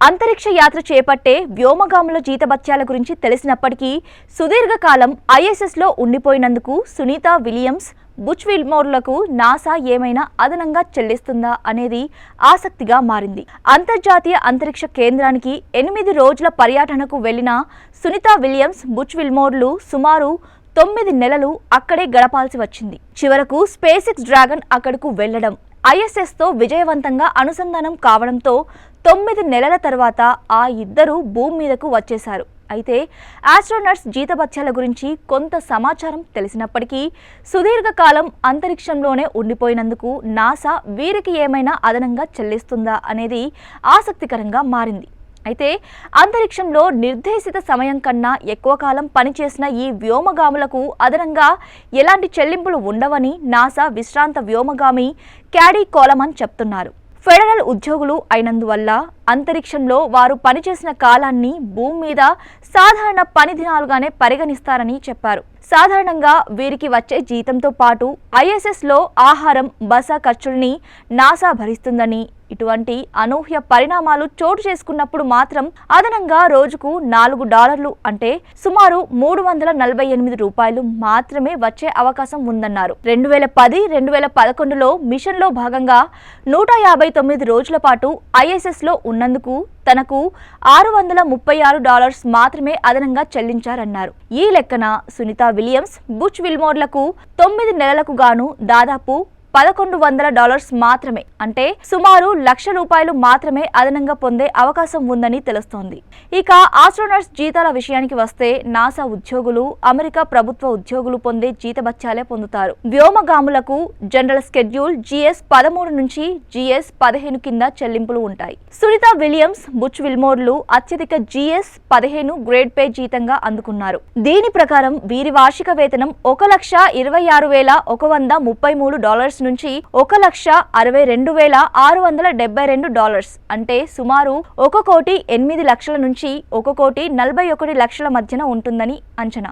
అంతరిక్ష యాత్ర చేపట్టే వ్యోమగాముల జీతభత్యాల గురించి తెలిసినప్పటికీ సుదీర్ఘకాలం ఐఎస్ఎస్లో ఉండిపోయినందుకు సునీత విలియమ్స్, బుచ్ విల్మోర్లకు నాసా ఏమైనా అదనంగా చెల్లిస్తుందా అనేది ఆసక్తిగా మారింది. అంతర్జాతీయ అంతరిక్ష కేంద్రానికి 8 రోజుల పర్యటనకు వెళ్లిన సునీత విలియమ్స్, బుచ్ విల్మోర్లు సుమారు 9 నెలలు అక్కడే గడపాల్సి వచ్చింది. చివరకు స్పేస్ డ్రాగన్ అక్కడకు వెళ్లడం, ఐఎస్ఎస్తో విజయవంతంగా అనుసంధానం కావడంతో 9 నెలల తర్వాత ఆ ఇద్దరు భూమి మీదకు వచ్చేశారు. అయితే ఆస్ట్రోనట్స్ జీతభత్యాల గురించి కొంత సమాచారం తెలిసినప్పటికీ సుదీర్ఘకాలం అంతరిక్షంలోనే ఉండిపోయినందుకు నాసా వీరికి ఏమైనా అదనంగా చెల్లిస్తుందా అనేది ఆసక్తికరంగా మారింది. అయితే అంతరిక్షంలో నిర్దేశిత సమయం కన్నా ఎక్కువ కాలం పనిచేసిన ఈ వ్యోమగాములకు అదనంగా ఎలాంటి చెల్లింపులు ఉండవని నాసా విశ్రాంత వ్యోమగామి క్యాడీ కోలమన్ చెప్తున్నారు. ఫెడరల్ ఉద్యోగులు అయినందువల్ల అంతరిక్షంలో వారు పనిచేసిన కాలాన్ని భూమి మీద సాధారణ పని దినాలుగానే పరిగణిస్తారని చెప్పారు. సాధారణంగా వీరికి వచ్చే జీతంతో పాటు ఐఎస్ఎస్లో ఆహారం, బస ఖర్చుల్ని నాసా భరిస్తుందని, ఇటువంటి అనూహ్య పరిణామాలు చోటు చేసుకున్నప్పుడు మాత్రం అదనంగా రోజుకు $4 అంటే సుమారు $348 మాత్రమే వచ్చే అవకాశం ఉందన్నారు. 2010-2011లో మిషన్లో భాగంగా 159 రోజుల పాటు ఐఎస్ఎస్లో ఉన్నందుకు తనకు $636 మాత్రమే అదనంగా చెల్లించారన్నారు. ఈ లెక్కన సునీత విలియమ్స్, బుచ్ విల్మోర్లకు 9 నెలలకు గాను దాదాపు $1,100 మాత్రమే, అంటే సుమారు ₹1,00,000 మాత్రమే అదనంగా పొందే అవకాశం ఉందని తెలుస్తోంది. ఇక ఆస్ట్రోనట్స్ జీతాల విషయానికి వస్తే నాసా ఉద్యోగులు అమెరికా ప్రభుత్వ ఉద్యోగులు పొందే జీతభత్యాలే పొందుతారు. వ్యోమగాములకు జనరల్ స్కెడ్యూల్ GS-13 నుంచి GS-15 కింద చెల్లింపులు ఉంటాయి. సునీత విలియమ్స్, బుచ్ విల్మోర్లు అత్యధిక GS-15 గ్రేడ్ పే జీతంగా అందుకున్నారు. దీని ప్రకారం వీరి వార్షిక వేతనం $1,66,133 నుంచి $1,62,672, అంటే సుమారు $1,08,00,000 నుంచి $1,41,00,000 మధ్యన ఉంటుందని అంచనా.